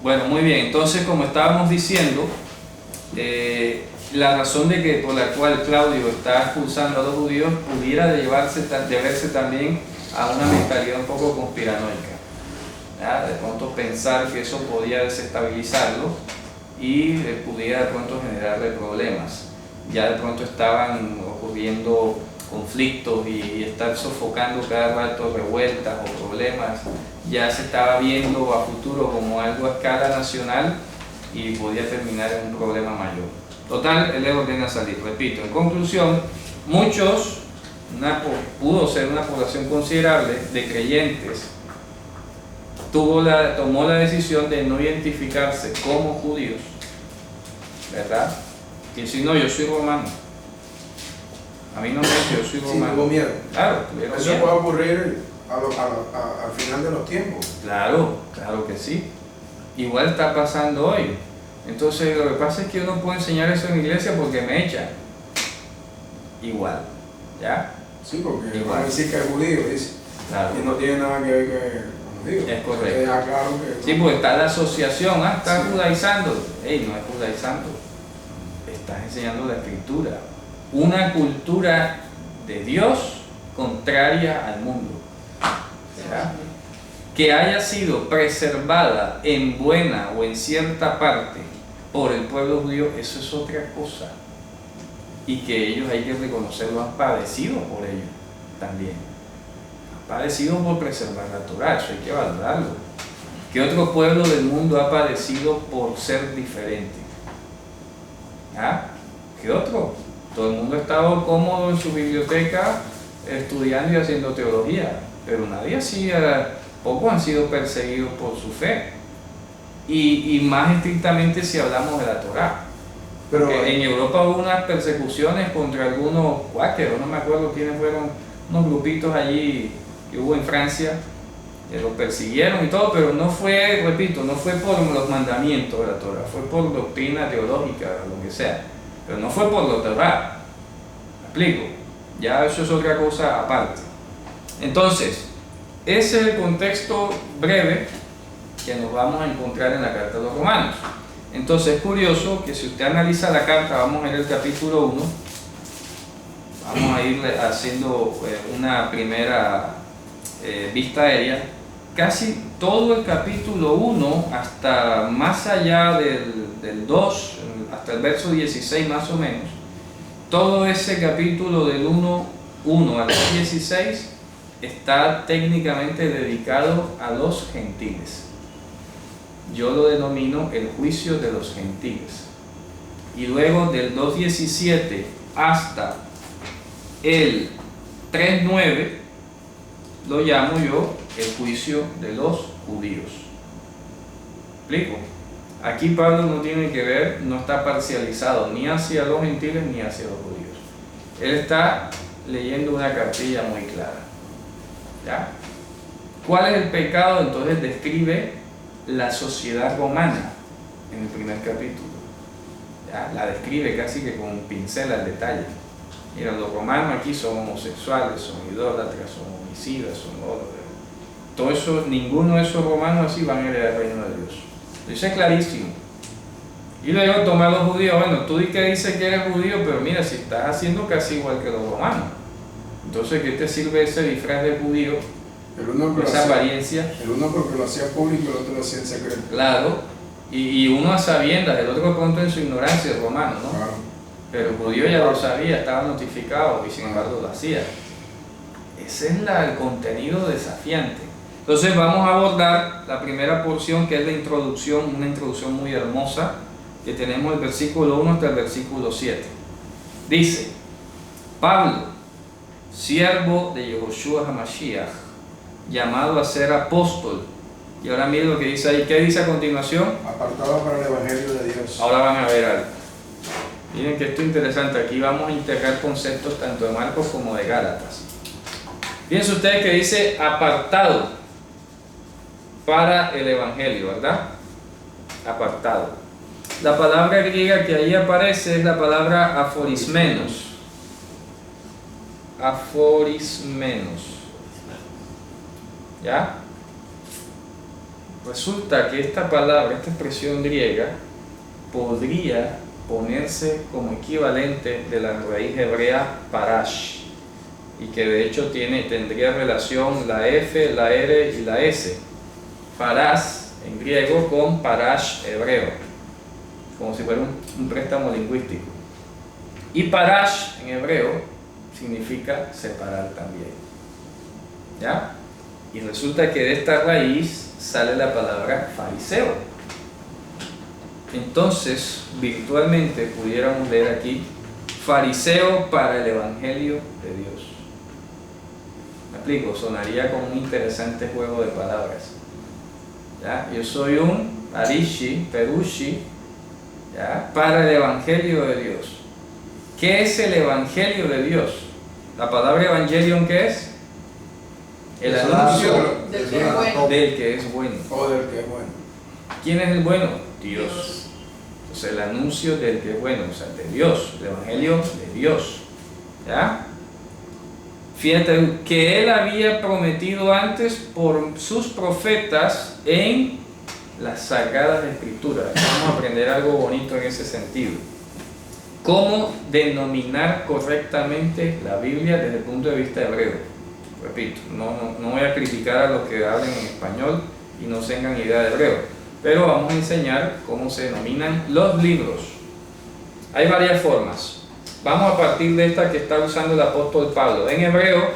Bueno, muy bien. Entonces, como estábamos diciendo, la razón por la cual Claudio está expulsando a los judíos pudiera deberse también a una mentalidad un poco conspiranoica. ¿Ya? De pronto pensar que eso podía desestabilizarlo y pudiera de pronto generarle problemas. Ya de pronto estaban ocurriendo conflictos y estar sofocando cada rato revueltas o problemas. Ya se estaba viendo a futuro como algo a escala nacional y podía terminar en un problema mayor. Total, él le ordena salir. Repito, en conclusión, pudo ser una población considerable de creyentes, tomó la decisión de no identificarse como judíos, ¿verdad? Y decir, no, yo soy romano. A mí no me dice, yo soy romano. Sí, tuvo miedo. Claro, tuvieron Eso miedo. puede ocurrir al final de los tiempos. Claro, claro que sí. Igual está pasando hoy. Entonces lo que pasa es que yo no puedo enseñar eso en la iglesia porque me echan. Igual, ¿ya? Sí, porque Igual. van a decir que es judío, dice. Claro. Y no tiene nada que ver con judío. Es correcto. Claro que Sí, porque está la asociación, está Sí. judaizando. Ey, no es judaizando. Estás enseñando la escritura. Una cultura de Dios contraria al mundo. ¿Ya? Que haya sido preservada en buena o en cierta parte por el pueblo judío, eso es otra cosa. Y que ellos, hay que reconocerlo, han padecido por ello también. Han padecido por preservar la Torá, eso hay que valorarlo. ¿Qué otro pueblo del mundo ha padecido por ser diferente? ¿Ah? ¿Qué otro? Todo el mundo ha estado cómodo en su biblioteca estudiando y haciendo teología, pero nadie hacía, pocos han sido perseguidos por su fe. Y más estrictamente si hablamos de la Torá. Pero en Europa hubo unas persecuciones contra algunos cuáqueros, no me acuerdo quiénes fueron, unos grupitos allí que hubo en Francia, que los persiguieron y todo, pero no fue, repito, no fue por los mandamientos de la Torá, fue por doctrina teológica, lo que sea, pero no fue por la Torá. ¿Me explico? Ya eso es otra cosa aparte. Entonces, ese es el contexto breve que nos vamos a encontrar en la carta de los Romanos. Entonces es curioso que si usted analiza la carta, vamos a ir al capítulo 1, vamos a ir haciendo una primera vista aérea. Casi todo el capítulo 1, hasta más allá del 2, hasta el verso 16 más o menos, todo ese capítulo del 1 al 16 está técnicamente dedicado a los gentiles. Yo lo denomino el juicio de los gentiles. Y luego del 2.17 hasta el 3.9 lo llamo yo el juicio de los judíos. ¿Explico? Aquí Pablo no tiene que ver, no está parcializado ni hacia los gentiles ni hacia los judíos. Él está leyendo una cartilla muy clara. ¿Ya? ¿Cuál es el pecado? Entonces describe la sociedad romana en el primer capítulo. ¿Ya? La describe casi que con un pincel al detalle. Mira, los romanos aquí son homosexuales, son idólatras, son homicidas, son todo eso, ninguno de esos romanos así van a heredar el reino de Dios. Eso es clarísimo. Y luego toma a los judíos, bueno, tú que dices que eres judío, pero mira, si estás haciendo casi igual que los romanos, entonces ¿qué te sirve ese disfraz de judío? Esa apariencia. El uno porque lo hacía público y el otro lo hacía en secreto. Claro, y uno a sabiendas, el otro de pronto en su ignorancia, el romano, ¿no? Claro. Pero el judío ya lo sabía, estaba notificado y sin embargo lo hacía. Ese es el contenido desafiante. Entonces vamos a abordar la primera porción, que es la introducción, una introducción muy hermosa, que tenemos el versículo 1 hasta el versículo 7. Dice: Pablo, siervo de Yehoshua HaMashiach, llamado a ser apóstol. Y ahora miren lo que dice ahí. ¿Qué dice a continuación? Apartado para el Evangelio de Dios. Ahora van a ver algo. Miren que esto es interesante. Aquí vamos a integrar conceptos tanto de Marcos como de Gálatas. Fíjense ustedes que dice apartado para el Evangelio, ¿verdad? Apartado. La palabra griega que ahí aparece es la palabra aforismenos. Aforismenos. ¿Ya? resulta que esta palabra, esta expresión griega, podría ponerse como equivalente de la raíz hebrea parash, y que de hecho tendría relación la F, la R y la S. Paras en griego con parash hebreo, como si fuera un préstamo lingüístico. Y parash en hebreo significa separar también. ¿Ya? Y resulta que de esta raíz sale la palabra fariseo. Entonces, virtualmente pudiéramos leer aquí, fariseo para el Evangelio de Dios. ¿Me explico? Sonaría como un interesante juego de palabras. ¿Ya? Yo soy un perushi, ¿ya? Para el Evangelio de Dios. ¿Qué es el Evangelio de Dios? La palabra evangelion, ¿qué es? El anuncio del que es bueno. Del que es bueno. O del que es bueno. ¿Quién es el bueno? Dios. Entonces el anuncio del que es bueno, o sea, de Dios, el Evangelio de Dios. ¿Ya? Fíjate que Él había prometido antes por sus profetas en las Sagradas Escrituras. Vamos a aprender algo bonito en ese sentido. ¿Cómo denominar correctamente la Biblia desde el punto de vista hebreo? Repito, no voy a criticar a los que hablen en español y no tengan idea de hebreo, pero vamos a enseñar cómo se denominan los libros. Hay varias formas. Vamos a partir de esta que está usando el apóstol Pablo. En hebreo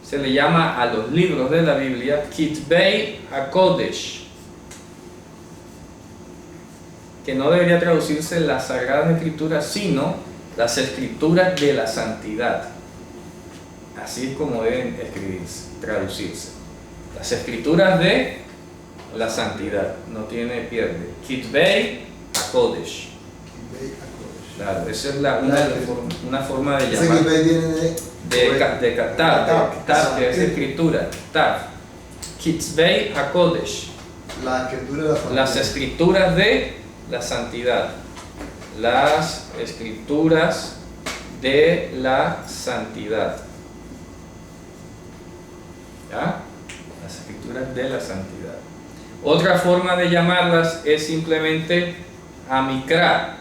se le llama a los libros de la Biblia Kitvei HaKodesh, que no debería traducirse las Sagradas Escrituras, sino las Escrituras de la Santidad. Así es como deben traducirse. Las Escrituras de la Santidad. No tiene pierde. Kitvei HaKodesh. Claro, esa es una forma de llamar. De Katav, que es escritura. Tav. Kitvei HaKodesh. Las escrituras de la santidad. Las escrituras de la santidad. ¿Ya? Las escrituras de la santidad. Otra forma de llamarlas es simplemente Hamikra.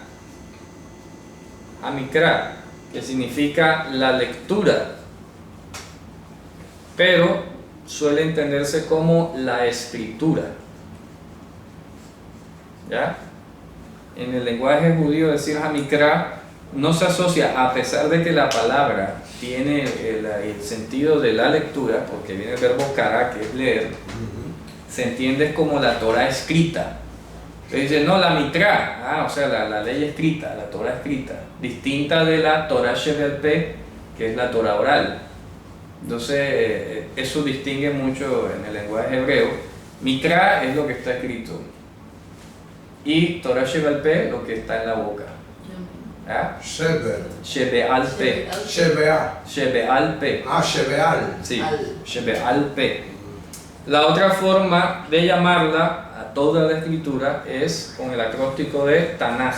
Hamikra, que significa la lectura, pero suele entenderse como la escritura. ¿Ya? En el lenguaje judío decir Hamikra no se asocia, a pesar de que la palabra tiene el sentido de la lectura, porque viene el verbo kara, que es leer, se entiende como la Torah escrita. Se dice, no, la Mikra, o sea, la ley escrita, la Torah escrita, distinta de la Torah Shebel Peh, que es la Torah oral. Entonces, eso distingue mucho en el lenguaje hebreo. Mikra es lo que está escrito, y Torah Shebel Peh, lo que está en la boca. Shebeal Peh. Shebeal Peh. Shebeal. Sí, Shebeal Peh. La otra forma de llamarla a toda la escritura es con el acróstico de Tanaj.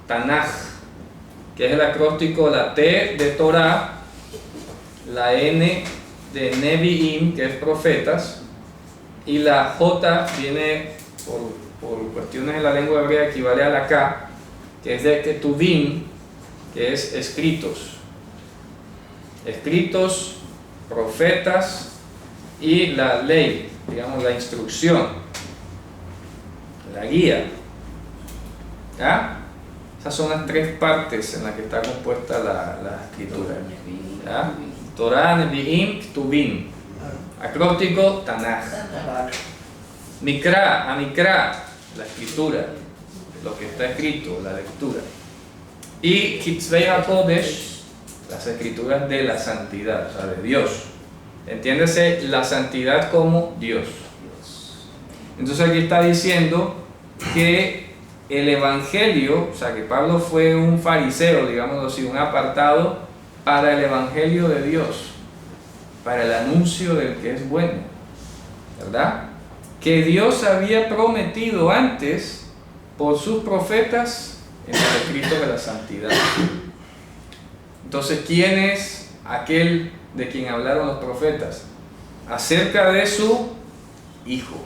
Tanaj, que es el acróstico, la T de Torah, la N de Nevi'im, que es profetas, y la J viene por cuestiones de la lengua hebrea, equivale a la K, que es de Ketuvim, que es escritos. Escritos, profetas y la ley, digamos la instrucción, la guía. ¿Ya? Esas son las tres partes en las que está compuesta la escritura. ¿Ya? Torah, Nevi'im, Ketuvim. Acróstico, Tanaj. Mikra, Amikra, la escritura, lo que está escrito, la lectura. Y Kitvei HaKodesh, las escrituras de la santidad, o sea, de Dios. Entiéndese la santidad como Dios. Entonces aquí está diciendo que el Evangelio, o sea, que Pablo fue un fariseo, digámoslo así, un apartado para el Evangelio de Dios, para el anuncio del que es bueno, ¿verdad? Que Dios había prometido antes por sus profetas en los escritos de la santidad. Entonces, ¿quién es aquel de quien hablaron los profetas? Acerca de su hijo.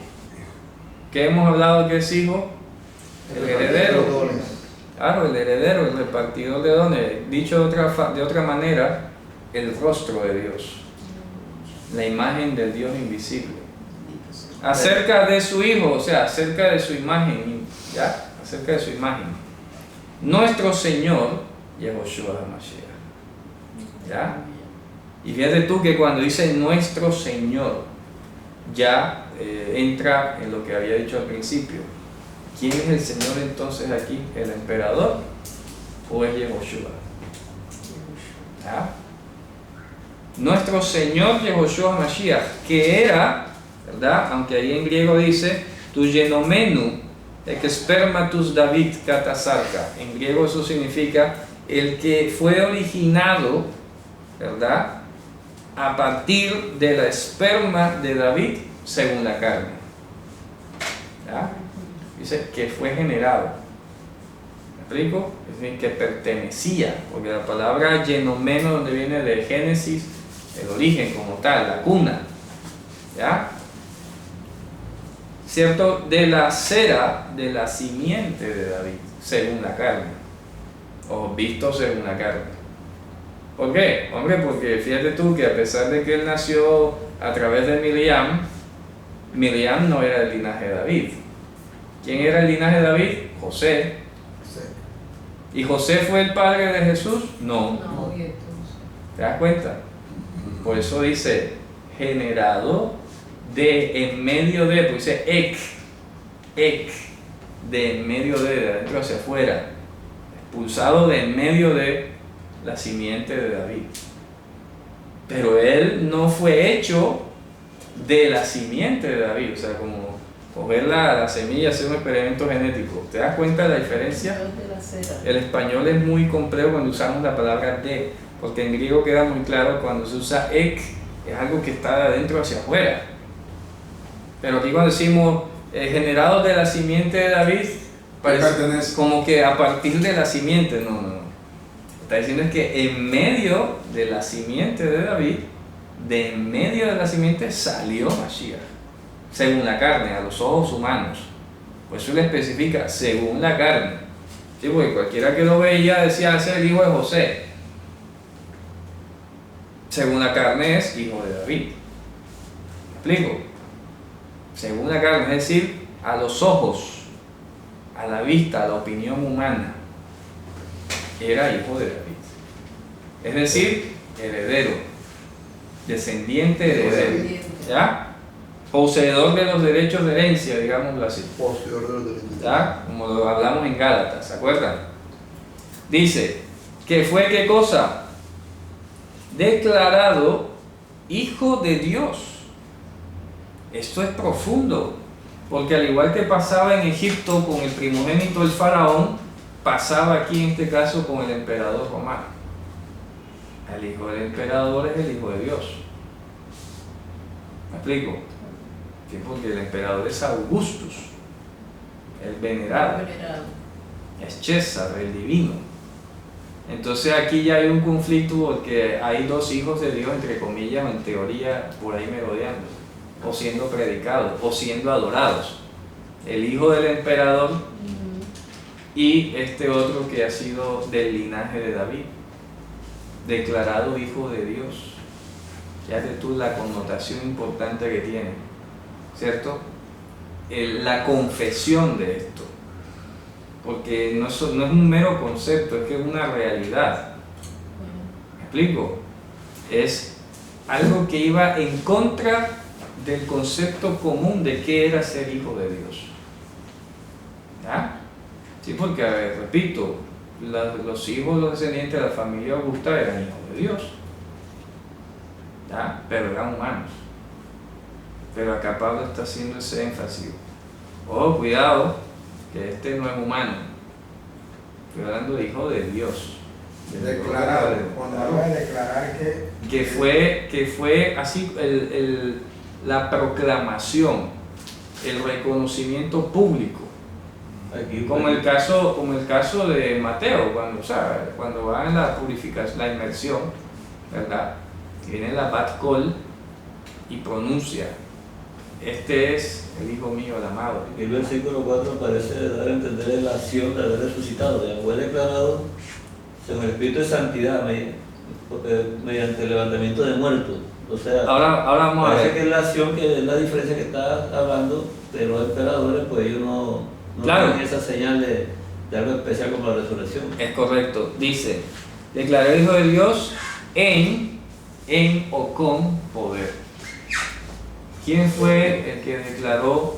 ¿Qué hemos hablado que es hijo? El heredero. Claro, el heredero, el repartidor de dones. Dicho de otra manera, el rostro de Dios. La imagen del Dios invisible. Acerca de su hijo, o sea, acerca de su imagen, ¿ya? Acerca de su imagen. Nuestro Señor, Yehoshua HaMashiach. ¿Ya? Y fíjate tú que cuando dice nuestro Señor, ya entra en lo que había dicho al principio. ¿Quién es el Señor entonces aquí? ¿El emperador o es Yehoshua? ¿Ya? Nuestro Señor Yehoshua Mashiach, que era, ¿verdad? Aunque ahí en griego dice tu genomenu expermatus David katasarka. En griego eso significa el que fue originado, ¿verdad?, a partir de la esperma de David según la carne. ¿Ya? Dice que fue generado. ¿Me explico? Es decir, que pertenecía, porque la palabra genomeno, donde viene de Génesis, el origen como tal, la cuna. ¿Ya? ¿Cierto? De la cera, de la simiente de David, según la carne, o visto según la carne. ¿Por qué? Hombre, porque fíjate tú que a pesar de que él nació a través de Miriam, Miriam no era el linaje de David. ¿Quién era el linaje de David? José. ¿Y José fue el padre de Jesús? No. ¿Te das cuenta? Por eso dice, generado de en medio de, pues dice de en medio de adentro hacia afuera, expulsado de en medio de la simiente de David. Pero él no fue hecho de la simiente de David, o sea, como coger la semilla, hacer un experimento genético. ¿Te das cuenta de la diferencia? El español es muy complejo cuando usamos la palabra de, porque en griego queda muy claro cuando se usa es algo que está de adentro hacia afuera. Pero aquí cuando decimos generados de la simiente de David, parece como que a partir de la simiente, no. Está diciendo es que en medio de la simiente de David, de en medio de la simiente salió Mashiach, según la carne, a los ojos humanos. Pues eso le especifica, según la carne. Sí, porque cualquiera que lo veía decía, ese es el hijo de José. Según la carne es hijo de David. ¿Me explico? Según la carne, es decir, a los ojos, a la vista, a la opinión humana, era hijo de David. Es decir, heredero, descendiente heredero, ¿ya? Poseedor de los derechos de herencia, digámoslo así. Poseedor de los derechos. ¿Ya? Como lo hablamos en Gálatas, ¿se acuerdan? Dice, ¿que fue qué cosa? Declarado hijo de Dios. Esto es profundo, porque al igual que pasaba en Egipto con el primogénito del faraón, pasaba aquí en este caso con el emperador romano. El hijo del emperador es el hijo de Dios. ¿Me explico? Sí, porque el emperador es Augustus, el venerado, es César, el divino. Entonces aquí ya hay un conflicto porque hay dos hijos de Dios, entre comillas, o en teoría, por ahí merodeando, o siendo predicados, o siendo adorados. El hijo del emperador y este otro que ha sido del linaje de David, declarado hijo de Dios. Fíjate tú la connotación importante que tiene, ¿cierto? La confesión de esto, porque no es un mero concepto, es que es una realidad. ¿Me explico? Es algo que iba en contra del concepto común de qué era ser hijo de Dios. ¿Ya? Sí, porque, repito, los hijos, los descendientes de la familia Augusta eran hijos de Dios, ¿ya? Pero eran humanos. Pero acá Pablo está haciendo ese énfasis. Oh, cuidado, que este no es humano. Estoy hablando de hijo de Dios. Declarado. Cuando habla de declarar que fue así la proclamación, el reconocimiento público. Como el caso de Mateo, cuando va en la purificación, la inmersión, ¿verdad? Viene la Bat Kol y pronuncia este es el Hijo mío, el amado. El versículo 4 parece dar a entender la acción de haber resucitado, de haber declarado según el Espíritu de Santidad mediante el levantamiento de muertos. O sea, Ahora vamos a parece ver. que es la acción, que es la diferencia que está hablando de los esperadores, pues ellos no Claro. tienen esa señal de algo especial como la resurrección. Es correcto. Dice, declaró el Hijo de Dios en o con poder. ¿Quién fue el que declaró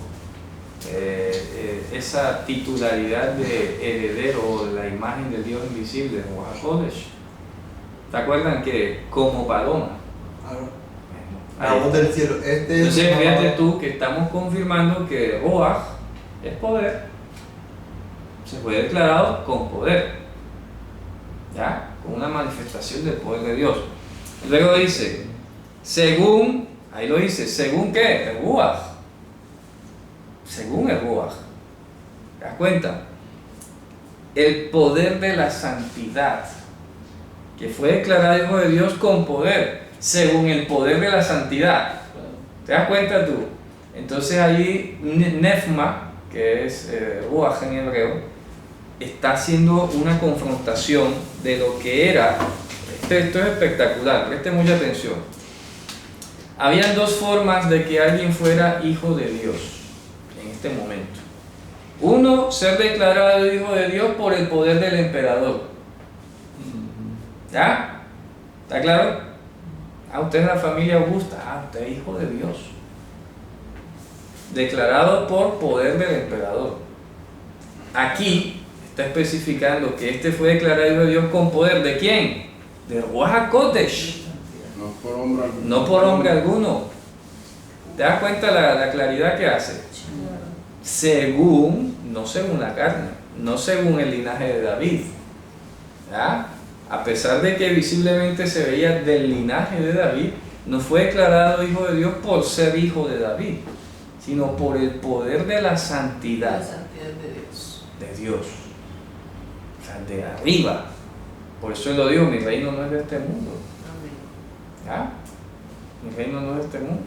esa titularidad de heredero de la imagen del Dios invisible en Ruach HaKodesh? ¿Te acuerdan que como paloma? Claro. Ahí La voz del cielo. Este es Entonces, fíjate tú que estamos confirmando que Ruach es poder. Se fue declarado con poder, ¿ya? Con una manifestación del poder de Dios. Luego dice, según, ahí lo dice, ¿según qué? El Ruach. Según el Ruach. ¿Te das cuenta? El poder de la santidad, que fue declarado Hijo de Dios con poder, según el poder de la santidad. ¿Te das cuenta tú? Entonces allí Nefma, que es Ruach en hebreo, está haciendo una confrontación de lo que era. Esto es espectacular, presten mucha atención. Habían dos formas de que alguien fuera hijo de Dios en este momento. Uno, ser declarado hijo de Dios por el poder del emperador. ¿Ya? ¿Está claro? Usted es la familia Augusta. Usted es hijo de Dios. Declarado por poder del emperador. Aquí está especificando que este fue declarado hijo de Dios con poder. ¿De quién? De Ruach HaKodesh. No por hombre alguno. No por hombre alguno. ¿Te das cuenta la claridad que hace? Según, no según la carne, no según el linaje de David. ¿Ya? A pesar de que visiblemente se veía del linaje de David, no fue declarado hijo de Dios por ser hijo de David, sino por el poder de la santidad. La santidad de Dios. De Dios. O sea, de arriba. Por eso yo lo digo, mi reino no es de este mundo. Amén. ¿Ya? Mi reino no es de este mundo.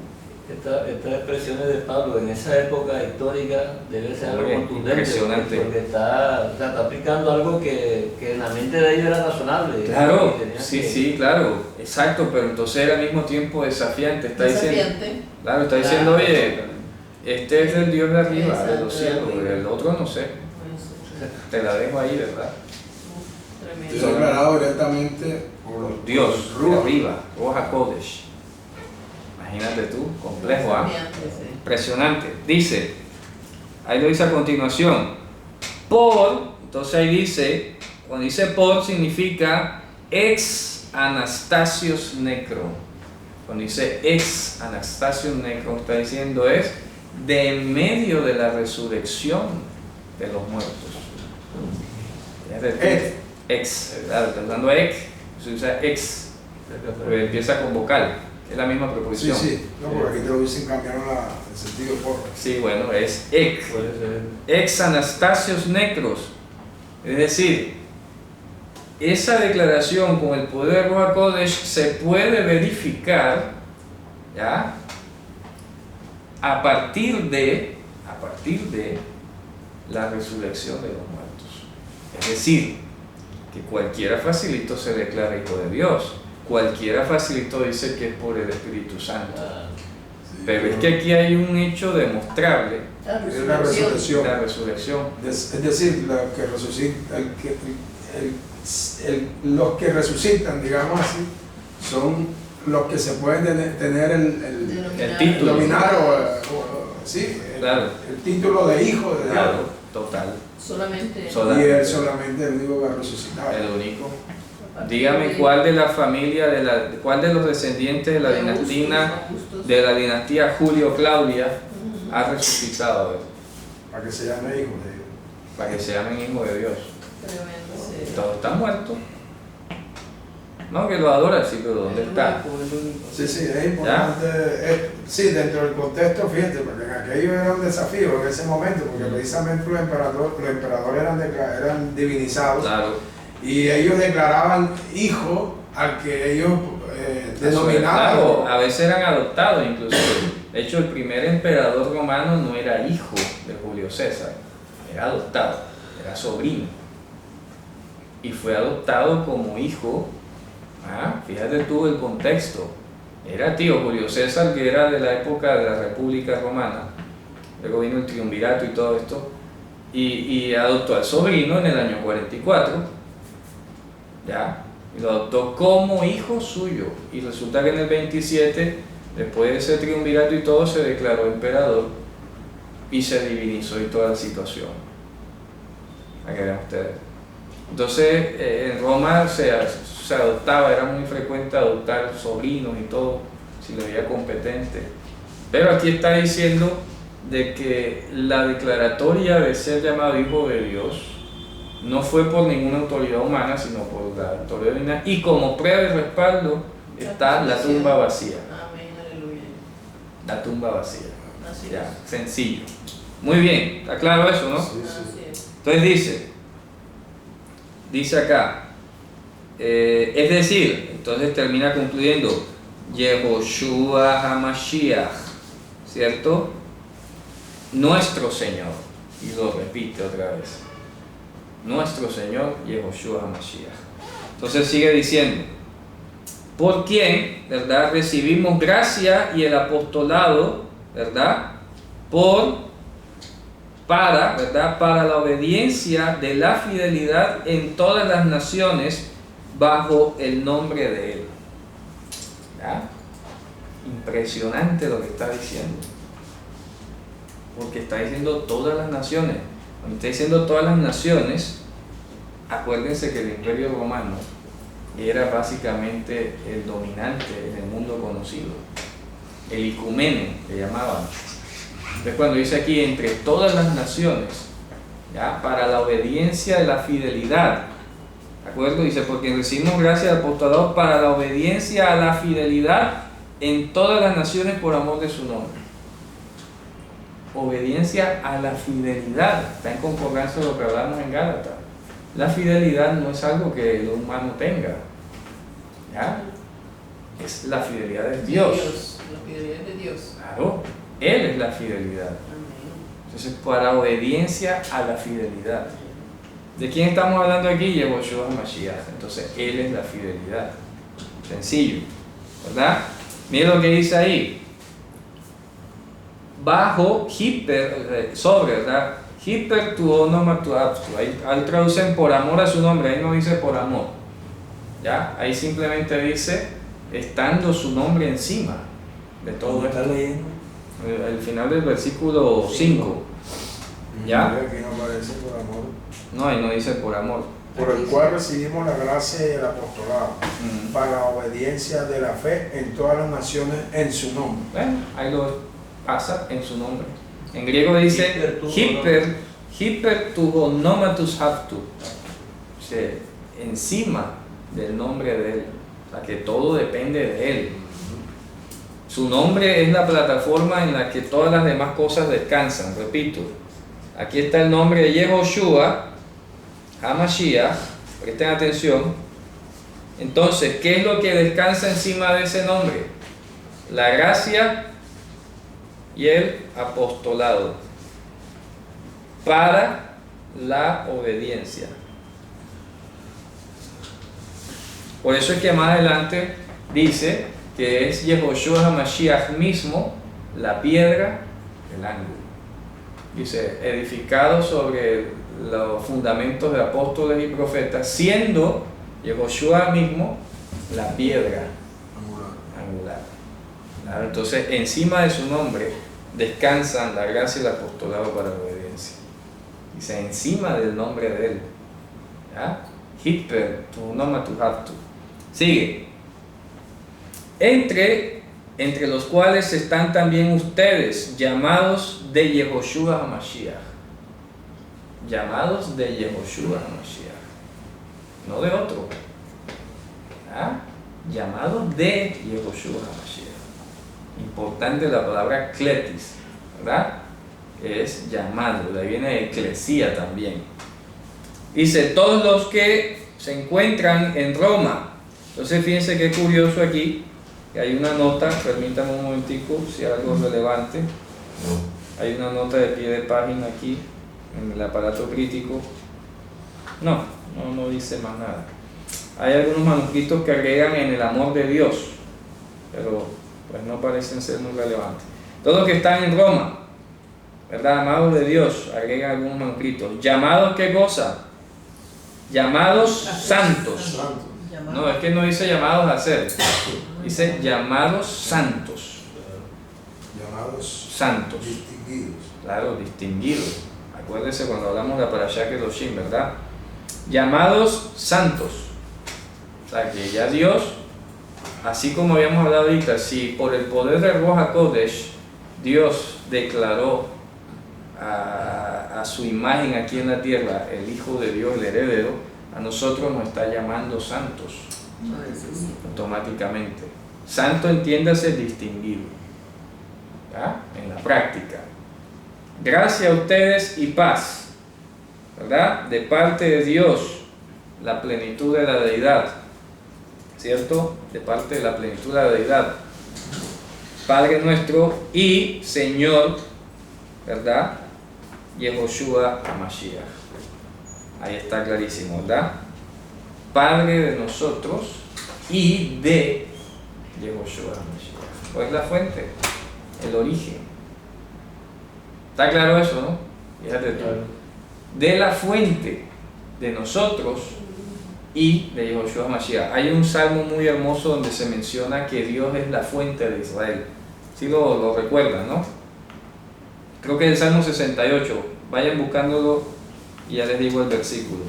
Estas expresiones de Pablo en esa época histórica debe ser algo Oye, contundente, impresionante. porque está aplicando algo que en la mente de ellos era razonable. Claro, Y tenían sí, que- sí, claro, exacto, pero entonces era al mismo tiempo desafiante. Está diciendo, Desafiante. claro, está diciendo, Claro. oye, este es el Dios de arriba, de los Exacto, cielos, de arriba. el otro no sé, te la dejo ahí, ¿verdad? Tremendo. Está declarado directamente por Dios, por de Ruach. arriba, Ruach HaKodesh. Imagínate tú, complejo, ¿ah? Desafiante, sí. Impresionante. Dice, ahí lo dice a continuación, entonces ahí dice, cuando dice por significa ex Anastasios necro. Cuando dice ex Anastasios necro, está diciendo es de en medio de la resurrección de los muertos. Ex, claro, está usando ex, se usa ex, porque empieza con vocal, es la misma Sí, preposición. sí. No, porque aquí te lo dicen, cambiaron el sentido por. Sí, bueno, es ex. Puede ser. Ex Anastasios necros. Es decir, esa declaración con el poder de Ruach HaKodesh se puede verificar, ¿ya? A partir de la resurrección de los muertos. Es decir, que cualquiera facilito se declara hijo de Dios. Cualquiera facilito dice que es por el Espíritu Santo. Ah, Sí, Pero es que aquí hay un hecho demostrable, La Es la resurrección. resurrección. la resurrección. Es decir, los que resucitan, los que resucitan, digamos así, son los que se pueden tener El título. dominar sí, Claro. el título de hijo de Dios. Claro, total. Solamente. Sola- Y él solamente el único que ha resucitado. El único. Dígame cuál de la familia, cuál de los descendientes de la dinastía Julio Claudia ha resucitado hoy, Para que se llame hijo de Dios. para que se llamen hijos de Dios. Tremendo, sí. Todos están muertos. No, que lo adoran, sí, pero ¿dónde está? Sí, sí, es importante. Sí, dentro del contexto, fíjate, porque en aquello era un desafío en ese momento, porque precisamente los emperadores eran divinizados. Claro. Y ellos declaraban hijo al que ellos denominaban. Claro, a veces eran adoptados incluso. De hecho, el primer emperador romano no era hijo de Julio César, era adoptado, era sobrino. Y fue adoptado como hijo, fíjate tú el contexto, era tío Julio César, que era de la época de la República Romana, luego vino el triunvirato y todo esto, y adoptó al sobrino en el año 44, ¿ya? Y lo adoptó como hijo suyo, y resulta que en el 27, después de ese triunvirato y todo, se declaró emperador y se divinizó y toda la situación. Aquí ven ustedes. Entonces, en Roma se adoptaba, era muy frecuente adoptar sobrinos y todo, si lo veía competente. Pero aquí está diciendo de que la declaratoria de ser llamado hijo de Dios no fue por ninguna autoridad humana, sino por la autoridad divina, y como prueba y respaldo está la tumba vacía. Amén, aleluya. La tumba vacía. Así Ya, es. sencillo. Muy bien, está claro eso, ¿no? Sí, sí. Así es. Entonces dice acá, es decir, entonces termina concluyendo, Yehoshua HaMashiach, ¿cierto? Nuestro Señor, y lo repite otra vez, nuestro Señor Yehoshua HaMashiach. Entonces sigue diciendo, por quien, ¿verdad? Recibimos gracia y el apostolado, ¿verdad? ¿Verdad? Para la obediencia de la fidelidad en todas las naciones bajo el nombre de Él. ¿Ya? Impresionante lo que está diciendo. Porque está diciendo todas las naciones. Cuando está diciendo todas las naciones, acuérdense que el Imperio Romano era básicamente el dominante en el mundo conocido. El icumene, le llamaban. Entonces cuando dice aquí, entre todas las naciones, ¿ya? Para la obediencia de la fidelidad, ¿de acuerdo? Dice, porque recibimos gracia del apostolado para la obediencia a la fidelidad en todas las naciones por amor de su nombre. Obediencia a la fidelidad, está en concordancia con lo que hablamos en Gálatas. La fidelidad no es algo que el humano tenga, ¿ya? Es la fidelidad de Dios. La fidelidad de Dios. Claro, Él es la fidelidad. Amén. Entonces, para obediencia a la fidelidad. ¿De quién estamos hablando aquí? Yehoshua HaMashiach. Entonces, Él es la fidelidad. Sencillo, ¿verdad? Miren lo que dice ahí. Bajo, sobre, ¿verdad? Hiper tu onoma tu aptu. Ahí traducen por amor a su nombre, ahí no dice por amor. ¿Ya? Ahí simplemente dice estando su nombre encima de todo esto. ¿Estás leyendo? El final del versículo 5. ¿Ya? Aquí no aparece por amor. No, ahí no dice por amor. Por el cual recibimos la gracia y el apostolado, Mm. para la obediencia de la fe en todas las naciones en su nombre. Bueno, ahí lo pasa en su nombre. En griego dice hiper tu onomatus haptu. Encima del nombre de Él. O sea, que todo depende de Él. Su nombre es la plataforma en la que todas las demás cosas descansan. Repito, aquí está el nombre de Yehoshua HaMashiach. Presten atención. Entonces, ¿qué es lo que descansa encima de ese nombre? La gracia y el apostolado para la obediencia. Por eso es que más adelante dice que es Yehoshua HaMashiach mismo la piedra del ángulo. Dice, edificado sobre los fundamentos de apóstoles y profetas, siendo Yehoshua mismo la piedra angular. Claro, entonces, encima de su nombre descansan la gracia y el apostolado para la obediencia. Dice, encima del nombre de Él. ¿Ya? Hiper, tu noma tu haptu. Sigue. Entre los cuales están también ustedes, llamados de Yehoshua HaMashiach. Llamados de Yehoshua HaMashiach. No de otro. ¿Ah? Llamados de Yehoshua HaMashiach. Importante la palabra kletis, ¿verdad? Que es llamado, de ahí viene eclesía también. Dice, todos los que se encuentran en Roma. Entonces fíjense qué curioso aquí, Hay una nota, permítame un momentico, si hay algo relevante. Hay una nota de pie de página aquí, en el aparato crítico. No dice más nada. Hay algunos manuscritos que agregan en el amor de Dios, pero pues no parecen ser muy relevantes. Todos los que están en Roma, ¿verdad? Amados de Dios, agregan algunos manuscritos. ¿Llamados qué cosa? Llamados santos. No, es que no dice llamados a ser, dice llamados santos. Llamados Santos. distinguidos. Claro, distinguidos. Acuérdese cuando hablamos de la Parashá Kedoshim, ¿verdad? Llamados santos. O sea que ya Dios, así como habíamos hablado ahorita, si por el poder del Ruach HaKodesh Dios declaró a su imagen aquí en la tierra el Hijo de Dios, el heredero, a nosotros nos está llamando santos automáticamente. Santo, entiéndase, distinguido, ¿verdad? En la práctica. Gracias a ustedes y paz, ¿verdad? De parte de Dios, la plenitud de la deidad, ¿cierto? De parte de la plenitud de la deidad, Padre nuestro y Señor, ¿verdad? Yehoshua HaMashiach. Ahí está clarísimo, ¿verdad? Padre de nosotros y de Yehoshua HaMashiach. ¿Cuál es la fuente? El origen. ¿Está claro eso, no? Fíjate tú. De la fuente de nosotros y de Yehoshua HaMashiach. Hay un salmo muy hermoso donde se menciona que Dios es la fuente de Israel. ¿Sí lo recuerdan, no? Creo que es el Salmo 68. Vayan buscándolo y ya les digo el versículo.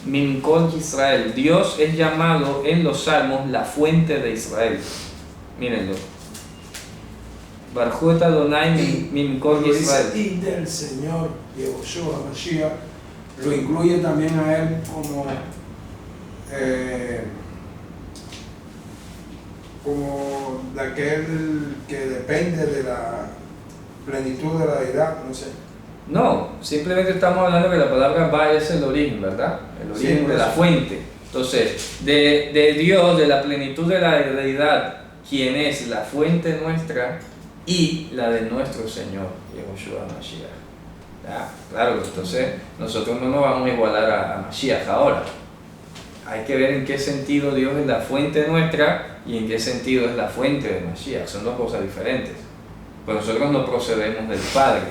Mimkol Israel. Dios es llamado en los salmos la fuente de Israel. Mírenlo. Barjut Adonai Mimkol Israel. Y del Señor Yehoshua HaMashiach, lo incluye también a él como de aquel que depende de la plenitud de la deidad, no sé. No, simplemente estamos hablando que la palabra va es el origen, ¿verdad? El origen Sí, de la fuente. Entonces, de Dios, de la plenitud de la deidad, quien es la fuente nuestra y la de nuestro Señor, Yehoshua HaMashiach. ¿Ya? Claro, entonces nosotros no nos vamos a igualar a Mashiach ahora. Hay que ver en qué sentido Dios es la fuente nuestra y en qué sentido es la fuente de Mashiach. Son dos cosas diferentes. Pero nosotros no procedemos del Padre.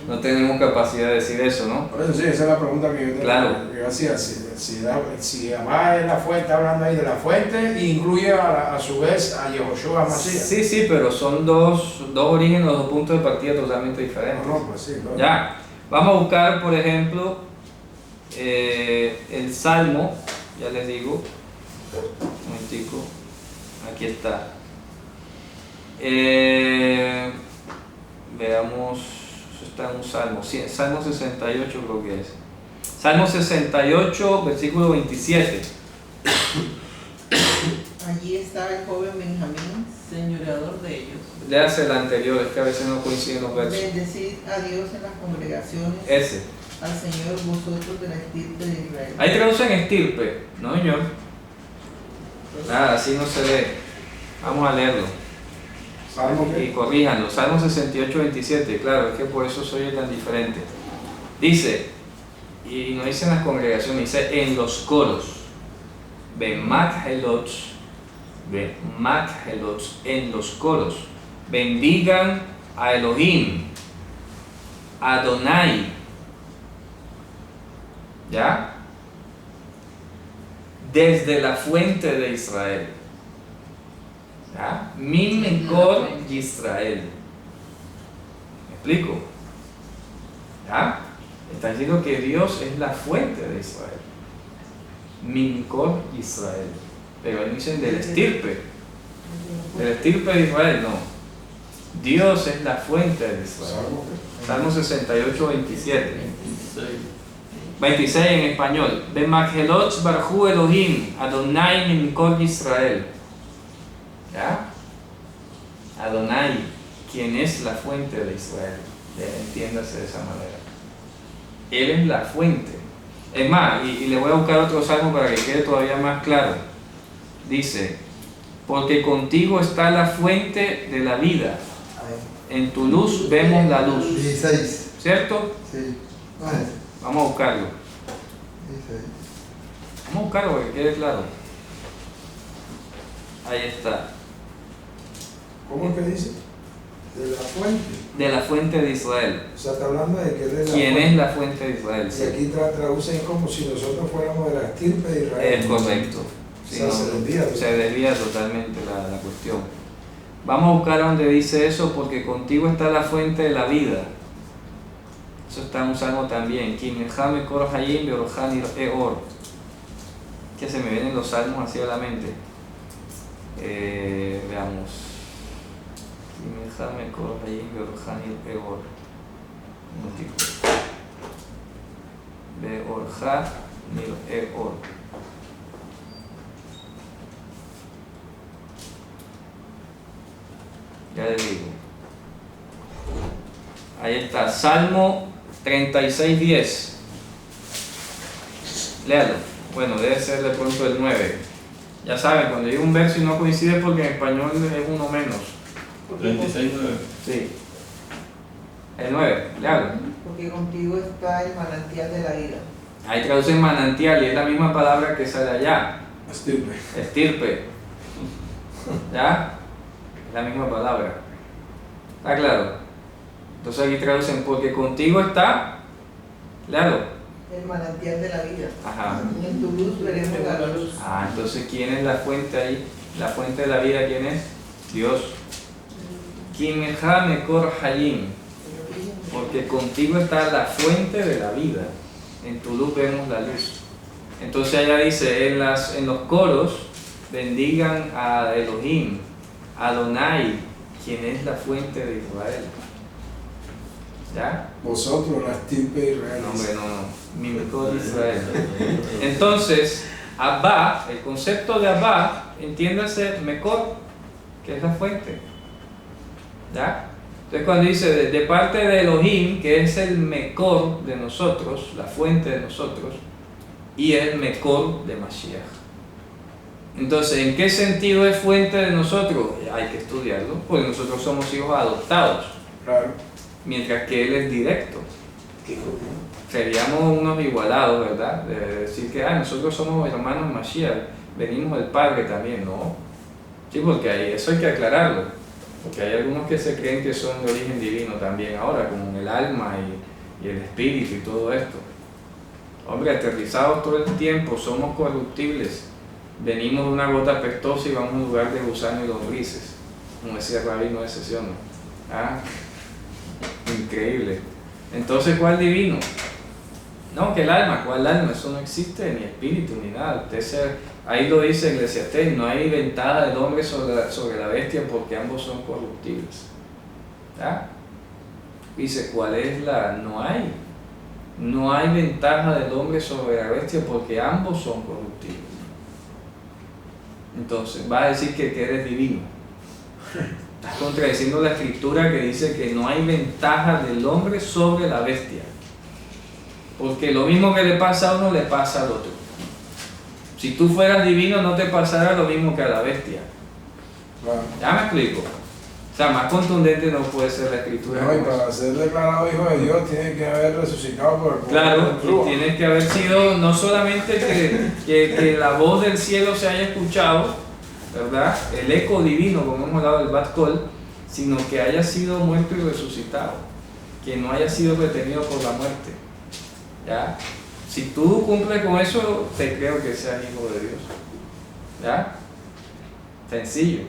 No tenemos capacidad de decir eso, ¿no? Por eso sí, esa es la pregunta que yo te Claro. hacía. Si además es la fuente, hablando ahí de la fuente, e incluye a su vez a Yehoshua HaMashiach. Sí, pero son dos orígenes, dos puntos de partida totalmente diferentes. No, pues sí, claro. Ya, vamos a buscar, por ejemplo, el Salmo, ya les digo, un momentico, aquí está. Veamos, eso está en un Salmo, Salmo 68 creo que es. Salmo 68, versículo 27. Allí estaba el joven Benjamín, señoreador de ellos. Léase el anterior, es que a veces no coinciden los versos. Bendecid a Dios en las congregaciones, Ese. al Señor vosotros de la estirpe de Israel. Ahí traducen estirpe, ¿no, señor? Nada, así no se lee. Vamos a leerlo. Salmo Y corríjanlo. Salmo 68, 27. Claro, es que por eso soy tan diferente. Dice, y no dice en las congregaciones, dice en los coros. Bemakhelot, en los coros. Bendigan a Elohim, Adonai. ¿Ya? Desde la fuente de Israel. ¿Ya? Mimekor Israel. ¿Me explico? ¿Ya? Está diciendo que Dios es la fuente de Israel. Mimekor Israel. Pero ahí dicen del estirpe. Del estirpe de Israel, no. Dios es la fuente de Israel. Salmo 68, 27. 26 en español. Bemakhelot barhu Elohim, Adonai Mimkor Israel. ¿Ya? Adonai, quien es la fuente de Israel. Entiéndase de esa manera. Él es la fuente. Es más, y le voy a buscar otro salmo para que quede todavía más claro. Dice, porque contigo está la fuente de la vida. En tu luz vemos la luz. 16. ¿Cierto? Sí. Vamos a buscarlo. 16. Vamos a buscarlo para que quede claro. Ahí está. ¿Cómo es que dice? De la fuente. De la fuente de Israel. O sea, está hablando de que él es la ¿Quién fuente. es la fuente de Israel? Y aquí traducen como si nosotros fuéramos de la estirpe de Israel. Es correcto. Sí, O sea, se desvía totalmente la cuestión. Vamos a buscar donde dice eso, porque contigo está la fuente de la vida. Eso está en un salmo también. Kimejame Kor Hayim Beorjani Eor. Que se me vienen los salmos así a la mente. Veamos. Kimejame Kor Hayim Beorjani Eor. Un momentito. Beorjani Eor. Ya les digo. Ahí está, Salmo 36:10. Léalo. Bueno, debe ser de pronto el 9. Ya saben, cuando digo un verso y no coincide porque en español es uno menos. 36:9. Sí. El 9, léalo. Porque contigo está el manantial de la vida. Ahí traducen manantial y es la misma palabra que sale allá. Estirpe. Estirpe. ¿Ya? Es la misma palabra. ¿Está claro? Entonces aquí traducen porque contigo está, claro. El manantial de la vida. Ajá. En tu luz veremos la luz. Ah, entonces ¿quién es la fuente ahí? La fuente de la vida, ¿quién es? Dios. Kimejame Kor Hayim. Porque contigo está la fuente de la vida. En tu luz vemos la luz. Entonces allá dice, en los coros, bendigan a Elohim, Adonai, quien es la fuente de Israel. ¿Ya? Vosotros, la estirpe de Israel. No, hombre, no. Mi Mekor Israel. Entonces, Abba, el concepto de Abba, entiéndase Mekor, que es la fuente. ¿Ya? Entonces cuando dice de parte de Elohim, que es el Mekor de nosotros, la fuente de nosotros, y el Mekor de Mashiach. Entonces, ¿en qué sentido es fuente de nosotros? Hay que estudiarlo, porque nosotros somos hijos adoptados, Claro. mientras que Él es directo. Seríamos unos igualados, ¿verdad? De decir que nosotros somos hermanos Mashiach, venimos del Padre también, ¿no? Sí, porque eso hay que aclararlo. Porque hay algunos que se creen que son de origen divino también ahora, como el alma y el espíritu y todo esto. Hombre, aterrizados todo el tiempo, somos corruptibles. Venimos de una gota apestosa y vamos a un lugar de gusanos y lombrices, como decía Rabino de Sesión. Increíble. Entonces, ¿cuál divino? No, que el alma, ¿cuál alma? Eso no existe, ni espíritu, ni nada. Ahí lo dice Eclesiastés, no hay ventaja del hombre sobre la bestia porque ambos son corruptibles. ¿Ya? Dice, ¿cuál es no hay? No hay ventaja del hombre sobre la bestia porque ambos son corruptibles. Entonces, va a decir que eres divino. Estás contradiciendo la escritura que dice que no hay ventaja del hombre sobre la bestia. Porque lo mismo que le pasa a uno, le pasa al otro. Si tú fueras divino, no te pasara lo mismo que a la bestia. Claro. ¿Ya me explico? O sea, más contundente no puede ser la escritura. No, y para ser declarado hijo de Dios, tiene que haber resucitado por el poder Claro, del Ruach. y tienes que haber sido no solamente que la voz del cielo se haya escuchado, ¿verdad? El eco divino, como hemos hablado del Bat Kol, sino que haya sido muerto y resucitado, que no haya sido retenido por la muerte. ¿Ya? Si tú cumples con eso, te creo que seas hijo de Dios. ¿Ya? Sencillo.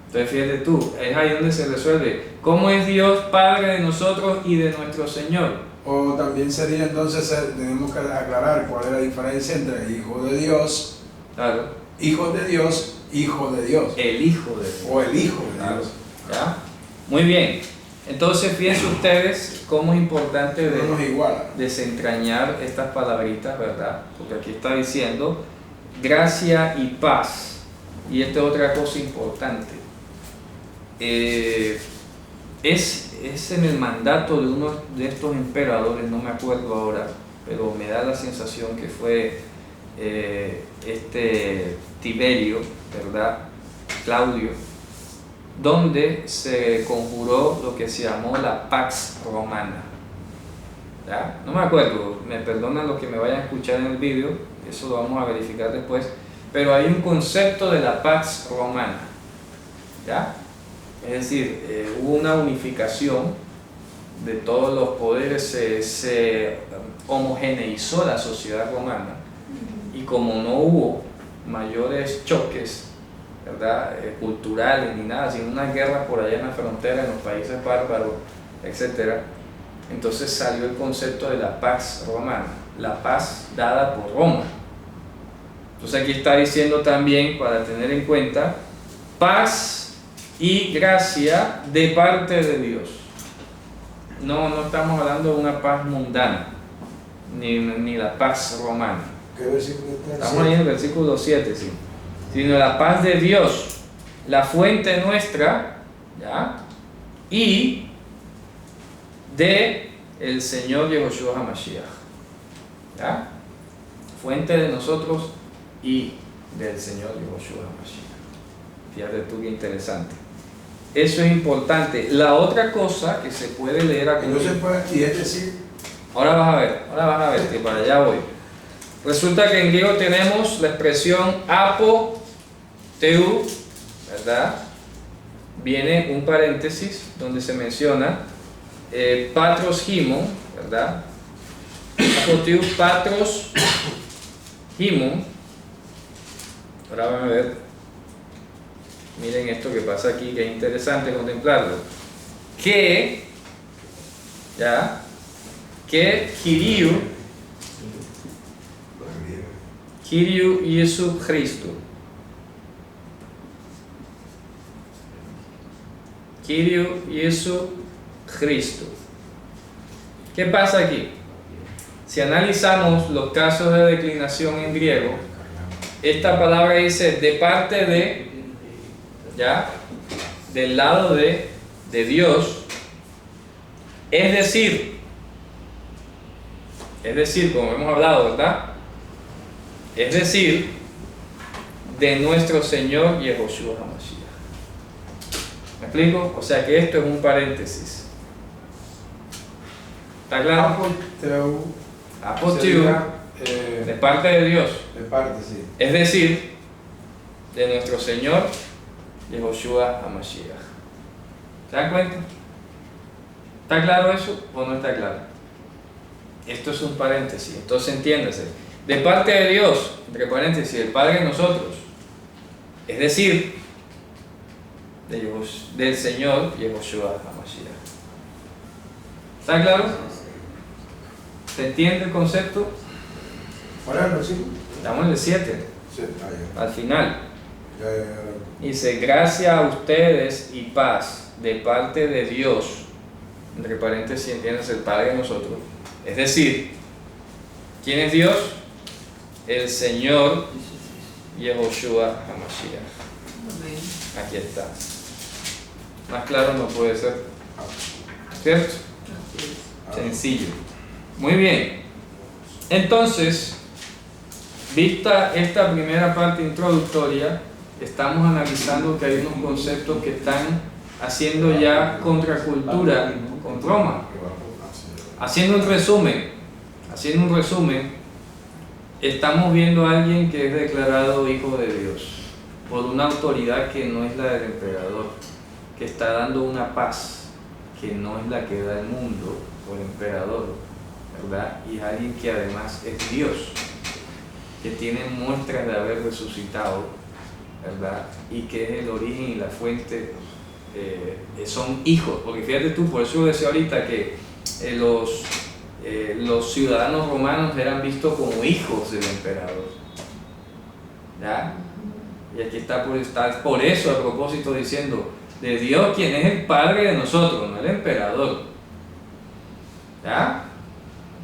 Entonces fíjate tú, es ahí donde se resuelve. ¿Cómo es Dios Padre de nosotros y de nuestro Señor? O también sería entonces, tenemos que aclarar cuál es la diferencia entre hijo de Dios, Claro. hijos de Dios, hijo de Dios. El Hijo de Dios. O el hijo de Claro. Dios. ¿Ya? Muy bien. Entonces fíjense ustedes cómo es importante No nos iguala. desentrañar estas palabritas, ¿verdad? Porque aquí está diciendo gracia y paz. Y esta es otra cosa importante. Es en el mandato de uno de estos emperadores, no me acuerdo ahora, pero me da la sensación que fue este Tiberio, ¿verdad? Claudio, donde se conjuró lo que se llamó la Pax Romana. ¿Ya? No me acuerdo, me perdonan los que me vayan a escuchar en el vídeo, eso lo vamos a verificar después, pero hay un concepto de la Pax Romana, ¿ya? Es decir, hubo una unificación de todos los poderes, se homogeneizó la sociedad romana, y como no hubo mayores choques, ¿verdad? Culturales ni nada, sino unas guerras por allá en la frontera, en los países bárbaros, etc., entonces salió el concepto de la Pax Romana, la paz dada por Roma. Entonces aquí está diciendo también, para tener en cuenta, paz y gracia de parte de Dios. No estamos hablando de una paz mundana, ni la paz romana. ¿Qué versículo está? Estamos ahí en el versículo 7, sí. Sino la paz de Dios, la fuente nuestra, ¿ya? Y de el Señor Yehoshua HaMashiach, ¿ya? Fuente de nosotros y del Señor Yehoshua HaMashiach. Fíjate tú qué interesante. Eso es importante. La otra cosa que se puede leer a Entonces, pues, y es decir, ahora vas a ver, que para allá voy. Resulta que en griego tenemos la expresión apo, teu, ¿verdad? Viene un paréntesis donde se menciona patros himon, ¿verdad? Apo, teu, patros himon. Ahora van a ver, miren esto que pasa aquí, que es interesante contemplarlo. Que, ¿ya? Que Kyriou Jesu Christo. Kyriou Jesu Christo. ¿Qué pasa aquí? Si analizamos los casos de declinación en griego, esta palabra dice de parte de, ¿ya? Del lado de Dios, es decir, como hemos hablado, ¿verdad? Es decir, de nuestro Señor Yehoshua HaMashiach. ¿Me explico? O sea que esto es un paréntesis. ¿Está claro? apoteu, Apoteu, sería, de parte de Dios. de parte, sí. Es decir, de nuestro Señor Yehoshua HaMashiach. ¿Se dan cuenta? ¿Está claro eso o no está claro? Esto es un paréntesis, entonces entiéndase. De parte de Dios, entre paréntesis, el Padre de nosotros, es decir, del Señor Yehoshua HaMashiach. ¿Está claro? ¿Se entiende el concepto? ¿Cuál es el versículo? Estamos en el 7, Sí, al final. ya. Dice, gracia a ustedes y paz de parte de Dios, entre paréntesis, entiendes, el Padre de nosotros. Es decir, ¿quién es Dios? El Señor Yehoshua HaMashiach. Amén. Aquí está. Más claro no puede ser. ¿Cierto? Así es. Sencillo. Muy bien. Entonces, vista esta primera parte introductoria, estamos analizando que hay unos conceptos que están haciendo ya contracultura con Roma. Haciendo un resumen, estamos viendo a alguien que es declarado hijo de Dios por una autoridad que no es la del emperador, que está dando una paz que no es la que da el mundo o el emperador, ¿verdad? Y es alguien que además es Dios, que tiene muestras de haber resucitado, ¿verdad? Y que es el origen y la fuente, son hijos, porque fíjate tú, por eso decía ahorita que los ciudadanos romanos eran vistos como hijos del emperador, ¿ya? Y aquí está por eso a propósito diciendo de Dios, quien es el Padre de nosotros, no el emperador, ¿ya?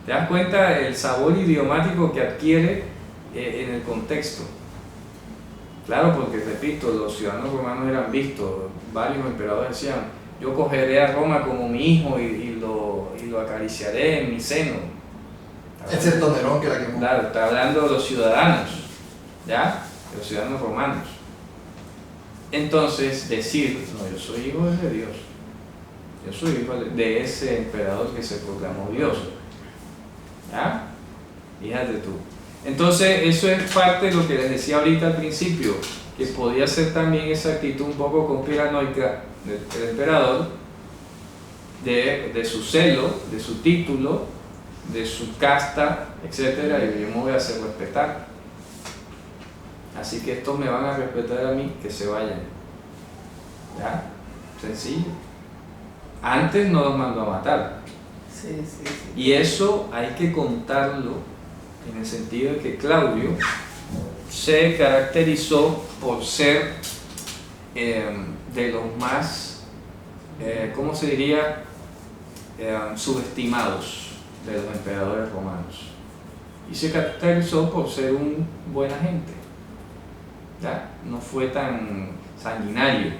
¿Te das cuenta el sabor idiomático que adquiere en el contexto? Claro, porque repito, los ciudadanos romanos eran vistos, varios emperadores decían, yo cogeré a Roma como mi hijo y lo acariciaré en mi seno. Excepto Nerón, que la quemó. Claro, está hablando de los ciudadanos, ¿ya? De los ciudadanos romanos. entonces decir, no, yo soy hijo de Dios, yo soy hijo de ese emperador que se proclamó Dios. ¿Ya? Fíjate tú. Entonces eso es parte de lo que les decía ahorita al principio, que podía ser también esa actitud un poco conspiranoica del emperador, de su celo, de su título, de su casta, etcétera, y yo me voy a hacer respetar. Así que estos me van a respetar a mí, que se vayan. ¿Ya? Sencillo. Antes no los mandó a matar. Sí, sí, sí. Y eso hay que contarlo en el sentido de que Claudio se caracterizó por ser de los más, ¿cómo se diría? Subestimados de los emperadores romanos. Y se caracterizó por ser un buen agente. ¿Ya? No fue tan sanguinario,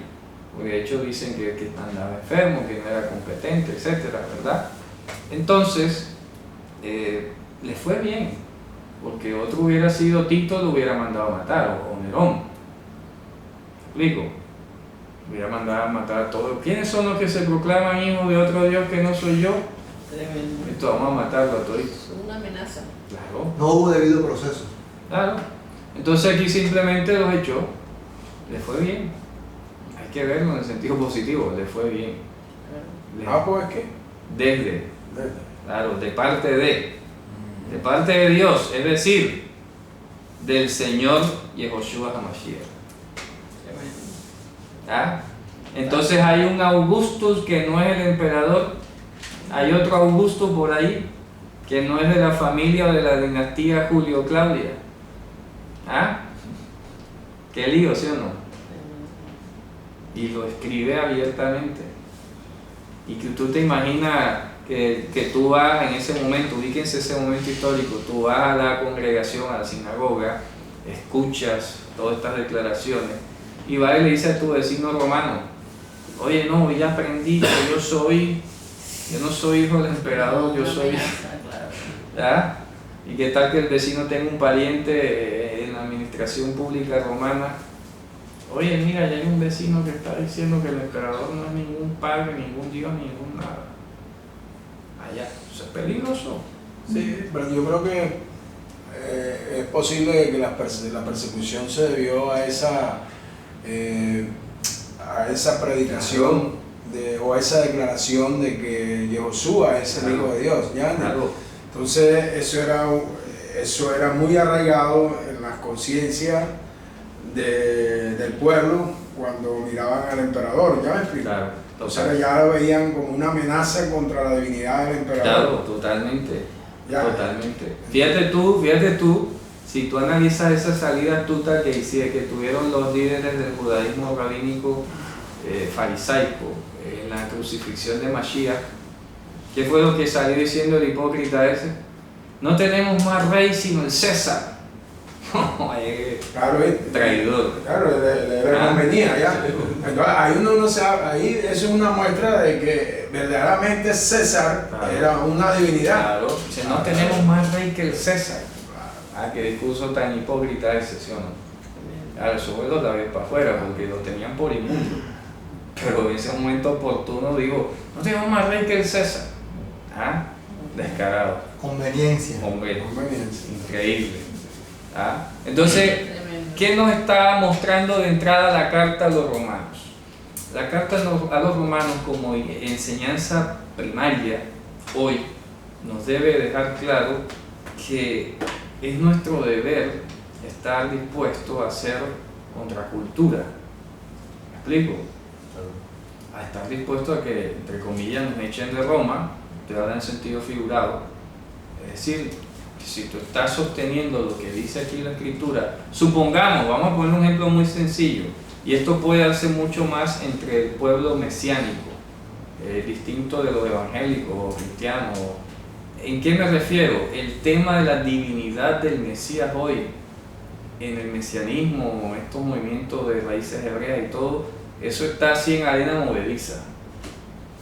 porque de hecho dicen que andaba enfermo, que no era competente, etcétera, ¿verdad? Entonces, le fue bien, porque otro hubiera sido Tito, lo hubiera mandado a matar, o Nerón. ¿Me explico? Hubiera mandado a matar a todos. ¿Quiénes son los que se proclaman hijos de otro Dios que no soy yo? Tremendo. Esto vamos a matarlo a todos. Es una amenaza. Claro, No hubo debido proceso. claro. Entonces aquí simplemente los echó, le fue bien. Hay que verlo en el sentido positivo, le fue bien. Pues ¿qué? Desde, claro, de parte de Dios, es decir, del Señor Yehoshua HaMashiach. ¿Ah? Entonces hay un Augustus que no es el emperador, hay otro Augusto por ahí que no es de la familia o de la dinastía Julio-Claudia. ¿Ah? Qué lío, ¿sí o no? Y lo escribe abiertamente. Y que tú te imaginas que tú vas en ese momento, ubíquense ese momento histórico, tú vas a la congregación, a la sinagoga, escuchas todas estas declaraciones y vas y le dices a tu vecino romano, oye, no, ya aprendí que yo no soy hijo del emperador, yo soy... ¿Ya? ¿Y qué tal que el vecino tenga un pariente en la administración pública romana? Oye, mira, ya hay un vecino que está diciendo que el emperador no es ningún padre, ningún dios, ningún nada. Allá, eso es peligroso. Sí, pero yo creo que es posible que la persecución se debió a esa predicación o a esa declaración de que Yehoshua es el Hijo de Dios. ¿Ya? Claro. Entonces eso era muy arraigado en las conciencias del pueblo cuando miraban al emperador. ¿Ya me explico? Claro, o sea, ya lo veían como una amenaza contra la divinidad del emperador. Claro, totalmente. Ya. Totalmente. Fíjate tú, si tú analizas esa salida astuta que tuvieron los líderes del judaísmo rabínico farisaico en la crucifixión de Mashiach, ¿qué fue lo que salió diciendo el hipócrita ese? No tenemos más rey sino el César. Claro, traidor. Claro, le convenía, ya. Entonces, ahí eso es una muestra de que verdaderamente César era una divinidad. Claro, si no tenemos más rey que el César. Ah, qué discurso tan hipócrita ese, ¿sí o no? Claro, eso fue los labios para afuera, porque lo tenían por inmundo. Pero en ese momento oportuno digo, no tenemos más rey que el César. ¿Ah? Descarado. Conveniencia. Hombre, Conveniencia. increíble. ¿Ah? Entonces, ¿qué nos está mostrando de entrada la carta a los romanos? La carta a los romanos como enseñanza primaria hoy nos debe dejar claro que es nuestro deber estar dispuesto a hacer contracultura. ¿Me explico? A estar dispuesto a que, entre comillas, nos echen de Roma, te habla en sentido figurado, es decir, si tú estás sosteniendo lo que dice aquí la escritura, supongamos, vamos a poner un ejemplo muy sencillo, y esto puede darse mucho más entre el pueblo mesiánico, distinto de los evangélicos o cristianos. ¿En qué me refiero? El tema de la divinidad del Mesías hoy, en el mesianismo, estos movimientos de raíces hebreas y todo, eso está así en arena movediza.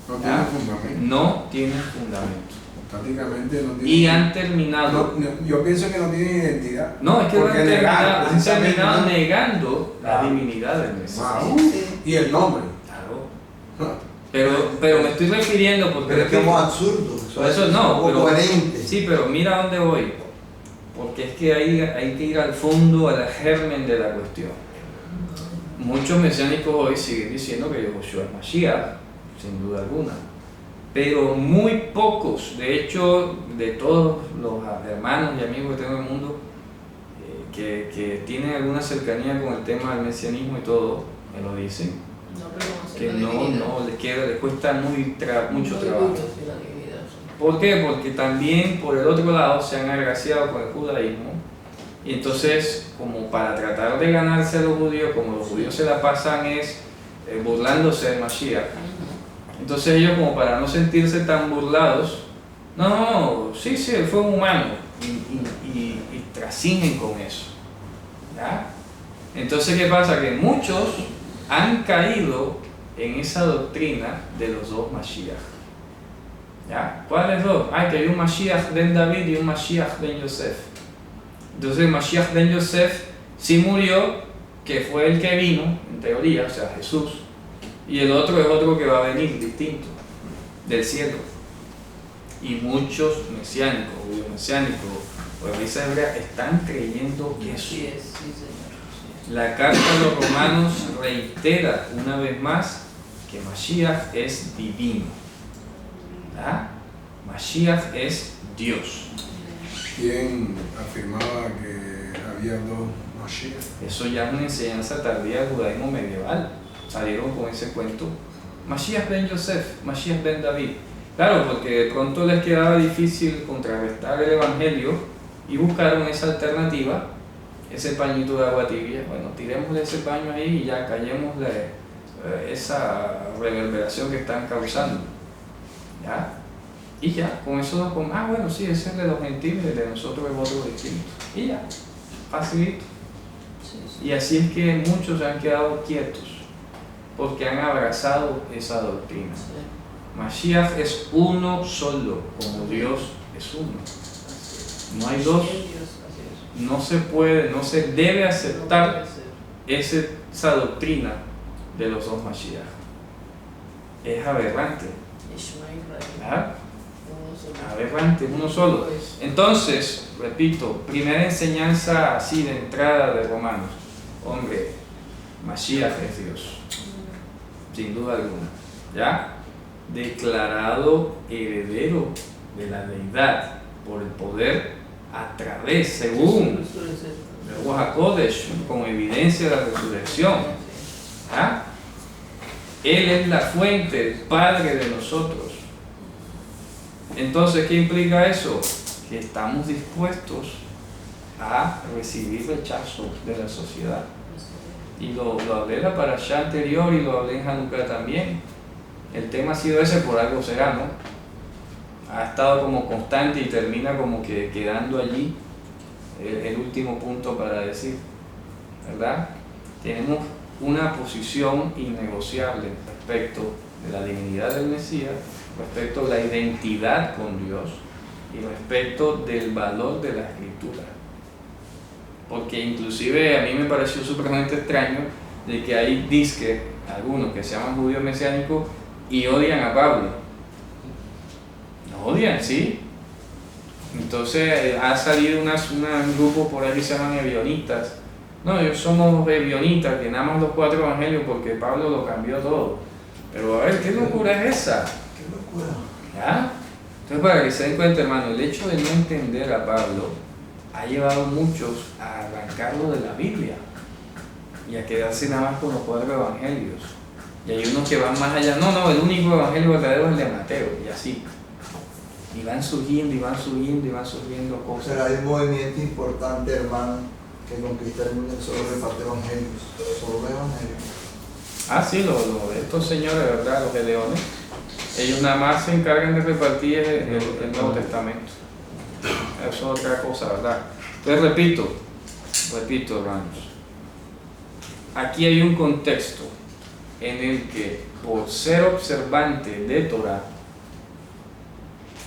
No tiene fundamento. No tiene fundamento. prácticamente no tiene. Y han terminado. Yo pienso que no tienen identidad. No, es que Porque han negar, precisamente, terminado ¿no? negando la Ah. divinidad del Mesías. Wow. Y el nombre. Claro. Pero me estoy refiriendo porque. Pero es que es absurdo. Por eso no, poco pero, coherente. sí, pero mira a dónde voy. Porque es que hay que ir al fondo, al germen de la cuestión. Muchos mesiánicos hoy siguen diciendo que Yahushua es Mashiach, sin duda alguna. Pero muy pocos, de hecho, de todos los hermanos y amigos que tengo en el mundo, que tienen alguna cercanía con el tema del mesianismo y todo, me lo dicen. Que no les cuesta mucho trabajo. ¿Por qué? Porque también por el otro lado se han agraciado con el judaísmo y entonces como para tratar de ganarse a los judíos, como los judíos se la pasan es burlándose de Mashiach, entonces ellos como para no sentirse tan burlados, sí, él fue un humano y trascienden con eso, ¿ya? Entonces ¿qué pasa? Que muchos han caído en esa doctrina de los dos Mashiach. ¿Ya? ¿Cuáles dos? Que hay un Mashiach ben David y un Mashiach ben Yosef. Entonces el Mashiach ben Yosef sí murió, que fue el que vino, en teoría, o sea, Jesús. Y el otro es otro que va a venir, distinto, del cielo. Y muchos mesiánicos, judíos mesiánicos, o raíces hebreas, están creyendo eso. Sí, señor. La carta a los romanos reitera una vez más que Mashiach es divino. ¿Ah? Mashiach es Dios. ¿Quién afirmaba que había dos Mashiach? Eso ya es una enseñanza tardía del judaísmo medieval. Salieron con ese cuento. Mashiach ben Yosef, Mashiach ben David. Claro, porque de pronto les quedaba difícil contrarrestar el evangelio y buscaron esa alternativa, ese pañito de agua tibia. Bueno, tirémosle ese paño ahí y ya callémosle esa reverberación que están causando. ¿Ya? Y ya, con eso nos bueno, sí, ese es de los gentiles, el de nosotros es otro distinto. Y ya, facilito. Y así es que muchos se han quedado quietos, porque han abrazado esa doctrina. Mashiach es uno solo, como Dios es uno. No hay dos. No se puede, no se debe aceptar esa doctrina de los dos Mashiach. Es aberrante. ¿Ah? Aberrante, uno solo. Entonces, repito, primera enseñanza así de entrada de Romanos. Hombre, Mashiach es Dios, sin duda alguna. ¿Ya? Declarado heredero de la deidad por el poder a través, según el Ruach HaKodesh, como evidencia de la resurrección. ¿Ah? Él es la fuente, el Padre de nosotros. Entonces, ¿qué implica eso? Que estamos dispuestos a recibir rechazo de la sociedad. Y lo hablé en la parashá anterior y lo hablé en Hanukkah también. El tema ha sido ese, por algo será, ¿no? Ha estado como constante y termina como que quedando allí el último punto para decir, ¿verdad? Tenemos una posición innegociable respecto de la divinidad del Mesías, respecto de la identidad con Dios y respecto del valor de la Escritura. Porque inclusive a mí me pareció supremamente extraño de que hay disques, algunos que se llaman judíos mesiánicos y odian a Pablo. Lo odian, ¿sí? Entonces ha salido un grupo por ahí que se llaman evionistas. No, ellos somos evionistas, que nada más los 4 evangelios porque Pablo lo cambió todo. Pero a ver, ¿qué locura es esa? ¿Qué locura? ¿Ya? Entonces, para que se den cuenta, hermano, el hecho de no entender a Pablo ha llevado a muchos a arrancarlo de la Biblia y a quedarse nada más con los 4 evangelios. Y hay unos que van más allá. No, el único evangelio verdadero es el de Mateo, y así. Y van surgiendo, y van surgiendo, y van surgiendo O cosas. sea, hay un movimiento importante, hermano, que conquista el mundo solo reparte evangelios, solo evangelios. Sí, estos señores, ¿verdad? Los Gedeones, ellos nada más se encargan de repartir el Nuevo Testamento. Eso es otra cosa, ¿verdad? Entonces repito, hermanos. Aquí hay un contexto en el que, por ser observante de Torah,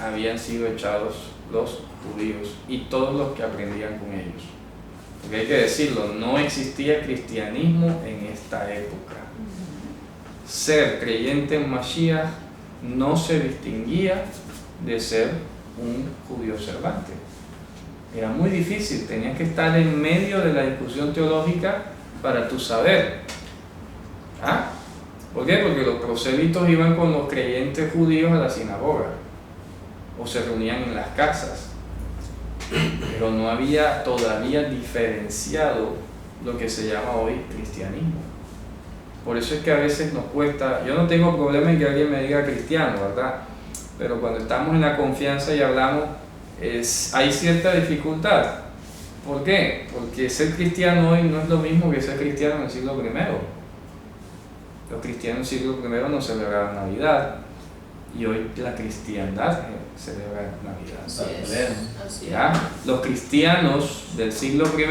habían sido echados los judíos y todos los que aprendían con ellos. Porque hay que decirlo, no existía cristianismo en esta época. Ser creyente en Mashiach no se distinguía de ser un judío observante. Era muy difícil, tenías que estar en medio de la discusión teológica para tu saber. ¿Ah? ¿Por qué? Porque los prosélitos iban con los creyentes judíos a la sinagoga o se reunían en las casas, pero no había todavía diferenciado lo que se llama hoy cristianismo. Por eso es que a veces nos cuesta. Yo no tengo problema en que alguien me diga cristiano, ¿verdad? Pero cuando estamos en la confianza y hablamos, hay cierta dificultad. ¿Por qué? Porque ser cristiano hoy no es lo mismo que ser cristiano en el siglo I. Los cristianos del siglo I no celebraban Navidad y hoy la cristiandad celebra Navidad. Así es. ¿Ya? Los cristianos del siglo I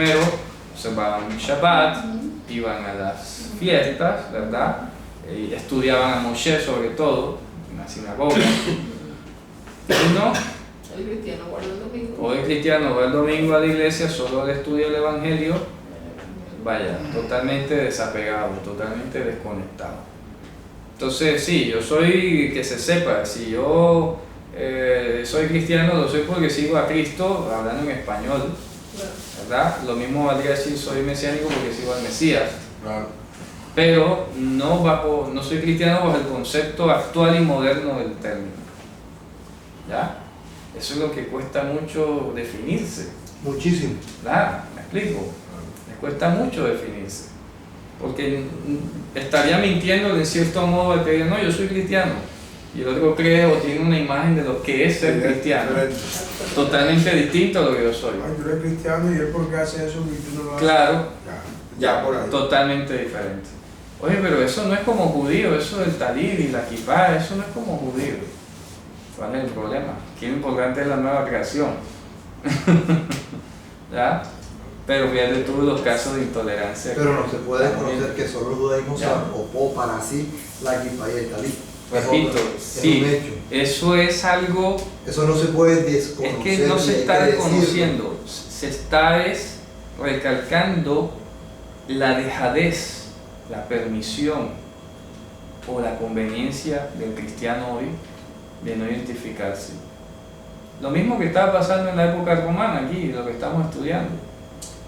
observaban Shabbat, iban a las fiestas, ¿verdad? Y estudiaban a Moshe sobre todo en la sinagoga. Y no, El cristiano guarda el domingo. hoy el cristiano va el domingo a la iglesia, solo le estudia el evangelio, vaya, totalmente desapegado, totalmente desconectado. Entonces, sí, yo soy, que se sepa, si yo soy cristiano, lo soy porque sigo a Cristo, hablando en español, ¿verdad? Lo mismo valdría decir soy mesiánico porque sigo al Mesías. Claro. Pero no soy cristiano bajo el concepto actual y moderno del término. ¿Ya? Eso es lo que cuesta mucho definirse. Muchísimo. Claro, me explico. Me cuesta mucho definirse. Porque estaría mintiendo de cierto modo el que diga, no, yo soy cristiano. Y el otro cree o tiene una imagen de lo que es ser cristiano. Totalmente distinto a lo que yo soy. Ay, tú eres cristiano y él porque hace eso y tú no lo haces. Claro. Ya por ahí. Totalmente diferente. Oye, pero eso no es como judío, eso del talid y la kipá, eso no es como judío. ¿Cuál es el problema? Qué importante es la nueva creación. ¿Ya? Pero fíjate tú los casos de intolerancia. Pero no se puede También. conocer que solo el judaísmo se arropó para sí la equipa y el talit. Repito, Es sí, un hecho. eso es algo. Eso no se puede desconocer. Es que no y se hay está que decirlo. desconociendo, se está recalcando la dejadez, la permisión o la conveniencia del cristiano hoy de no identificarse. Lo mismo que estaba pasando en la época romana aquí, lo que estamos estudiando.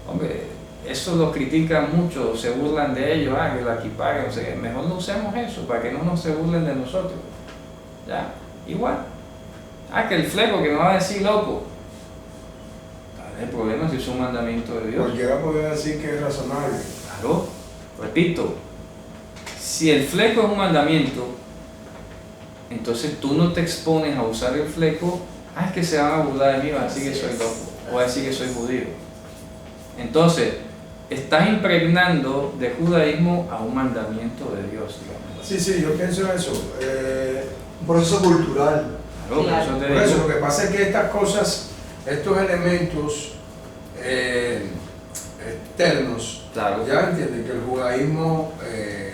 Hombre, eso lo critican mucho, se burlan de ellos, que la equipaje, no sé qué. Mejor no usemos eso para que no se burlen de nosotros. ¿Ya? Igual. Que el fleco que me va a decir loco. El problema si es un mandamiento de Dios. Cualquiera podría decir que es razonable. Claro, repito, si el fleco es un mandamiento, entonces tú no te expones a usar el fleco, es que se van a burlar de mí, van a decir que soy loco, o van a decir que soy judío. Entonces, estás impregnando de judaísmo a un mandamiento de Dios, digamos. Sí, yo pienso eso. Un proceso cultural. Claro, por eso te Por eso, digo. lo que pasa es que estas cosas, estos elementos externos, Claro. ya entienden que el judaísmo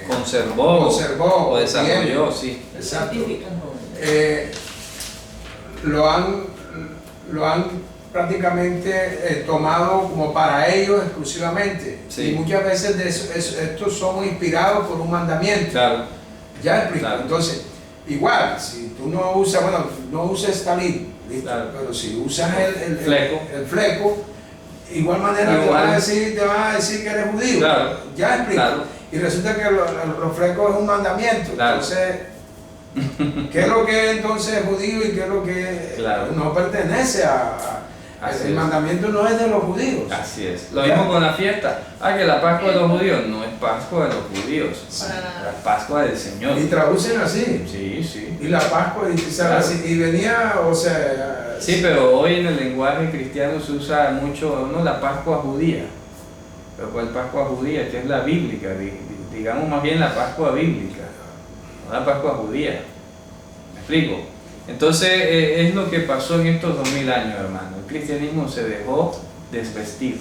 Conservó o desarrolló, tiene. sí. Exacto. Científicas jóvenes. Lo han prácticamente tomado como para ellos exclusivamente. Sí. Y muchas veces estos son inspirados por un mandamiento. Claro, ¿Ya explico? Claro. Entonces, igual, si tú no usas, no uses talit, ¿listo? Claro. Pero si usas el Fleco. igual manera Igual. te van a decir que eres judío. Claro. ¿Ya explico? Claro. Y resulta que los flecos es un mandamiento. Claro. Entonces, ¿qué es lo que entonces es judío y qué es lo que Claro. no pertenece a Así el es. mandamiento no es de los judíos. Así es. Lo mismo con la fiesta. Que la Pascua de los judíos no es Pascua de los judíos. Para nada. La Pascua del Señor. Y traducen así. Sí, sí. Y la Pascua, y, ¿sabes? Claro. Y venía, o sea... Sí, pero hoy en el lenguaje cristiano se usa mucho la Pascua judía. Pero ¿cuál Pascua judía? Que es la bíblica, digamos más bien la Pascua bíblica, no la Pascua judía. ¿Me explico? Entonces es lo que pasó en estos 2000 años, hermano. El cristianismo se dejó desvestir.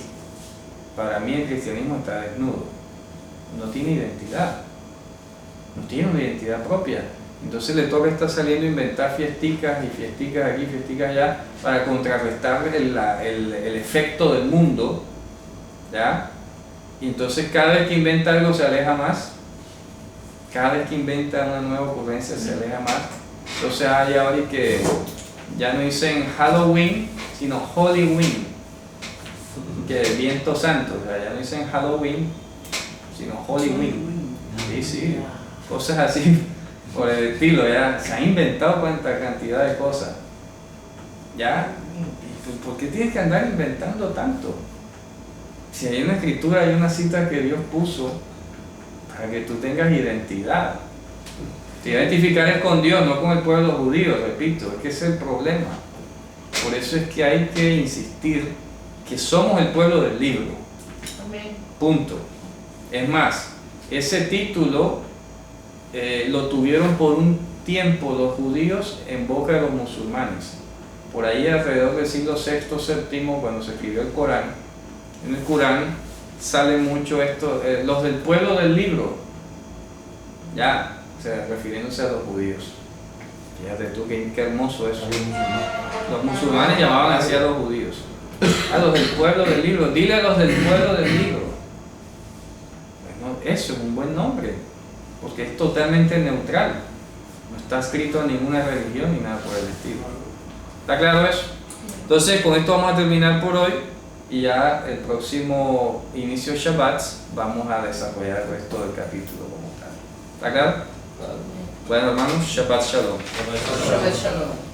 Para mí el cristianismo está desnudo. No tiene identidad. No tiene una identidad propia. Entonces le toca estar saliendo a inventar fiesticas y fiesticas aquí, fiesticas allá, para contrarrestar el efecto del mundo, ¿ya? Y entonces cada vez que inventa algo se aleja más, cada vez que inventa una nueva ocurrencia se aleja más. Entonces hay ahora que ya no dicen Halloween, sino Hollyween, que es viento santo, o sea, ya no dicen Halloween, sino Hollyween. Sí, sí, cosas así por el estilo, ya se ha inventado cuánta cantidad de cosas. ¿Ya? ¿Por qué tienes que andar inventando tanto? Si hay una escritura, hay una cita que Dios puso para que tú tengas identidad. Te identificarás con Dios, no con el pueblo judío, repito, es que ese es el problema. Por eso es que hay que insistir que somos el pueblo del libro. Amén. Punto. Es más, ese título lo tuvieron por un tiempo los judíos en boca de los musulmanes. Por ahí alrededor del siglo VI, VII, cuando se escribió el Corán, en el Corán sale mucho esto, los del pueblo del libro, ya, o sea, refiriéndose a los judíos. Fíjate tú qué hermoso eso. Los musulmanes llamaban así a los judíos, a los del pueblo del libro. Dile a los del pueblo del libro. Bueno, eso es un buen nombre, porque es totalmente neutral, no está escrito en ninguna religión ni nada por el estilo. ¿Está claro eso? Entonces con esto vamos a terminar por hoy, y ya el próximo inicio Shabbat vamos a desarrollar el resto del capítulo como tal. ¿Está claro? Bueno hermanos, Shabbat Shalom. Shabbat Shalom.